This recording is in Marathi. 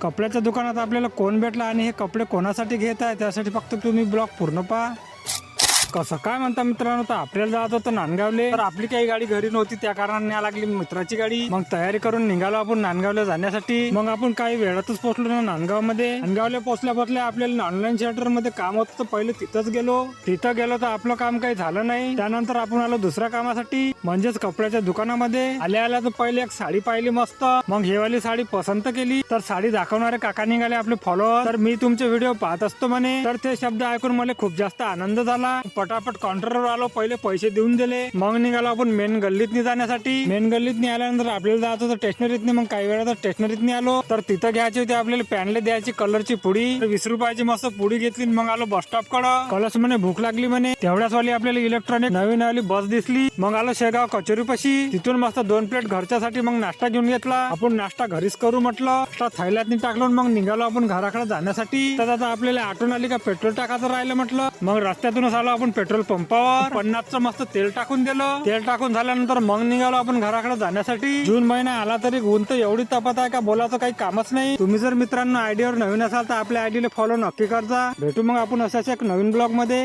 कपड्याच्या दुकानात आपल्याला कोण भेटला आणि हे कपडे कोणासाठी घेत आहे त्यासाठी फक्त तुम्ही ब्लॉग पूर्ण पहा. कसं काय म्हणता मित्रांनो, तर आपल्याला जायचं होतं नांदगावले. तर आपली काही गाडी घरी नव्हती, त्या कारणाने न्याय लागली मित्राची गाडी. मग तयारी करून निघालो आपण नांदगावला जाण्यासाठी. मग आपण काही वेळातच पोहोचलो ना नांदगाव मध्ये. नांदगावला पोहोचल्या आपल्याला ऑनलाईन शेल्टर मध्ये काम होतं, तर पहिले तिथं गेलो तर आपलं काम काही झालं नाही. त्यानंतर आपण आलो दुसऱ्या कामासाठी, म्हणजेच कपड्याच्या दुकानामध्ये. आल्या तर पहिले एक साडी पाहिली मस्त. मग हे वाली साडी पसंत केली. तर साडी दाखवणारे काका निघाले आपले फॉलोअर. तर मी तुमचे व्हिडिओ पाहत असतो म्हणे. तर ते शब्द ऐकून मला खूप जास्त आनंद झाला. पटापट काउंटरवर आलो, पहिले पैसे देऊन दिले. मग निघालो आपण मेन गल्लीत जाण्यासाठी. मेन गल्लीत आल्यानंतर आपल्याला जायचं होतं स्टेशनरीत. मग काही वेळा स्टेशनरीत आलो, तर तिथं घ्यायची होती आपल्याला पॅनले द्यायची कलरची पुडी. 20 रुपयाची मस्त पुडी घेतली. मग आलो बस स्टॉप कडं. कलर्स म्हणे भूक लागली म्हणे. तेवढ्याच वाली आपल्याला इलेक्ट्रॉनिक नवीन आली बस दिसली. मग आलो शेगाव कचोरी पाशी. तिथून मस्त 2 प्लेट घरच्यासाठी मग नाश्ता घेऊन घेतला. आपण नाश्ता घरीच करू म्हटलं. थैल्यात टाकलो. मग निघालो आपण घराकडे जाण्यासाठी. तर आता आपल्याला आठवण आली का पेट्रोल टाकायचं राहिलं म्हटलं. मग रस्त्यातूनच आलो आपण पेट्रोल पंपावर. 50चं मस्त तेल टाकून दिलं. तेल टाकून झाल्यानंतर मग निघालो आपण घराकडे जाण्यासाठी. जून महिना आला तरी ऊन तर एवढी तपत आहे का बोलायचं काही कामच नाही. तुम्ही जर मित्रांनो आयडीवर नवीन असाल तर आपल्या आयडीला फॉलो नक्की करता. भेटू मग आपण अशाच एक नवीन ब्लॉग मध्ये.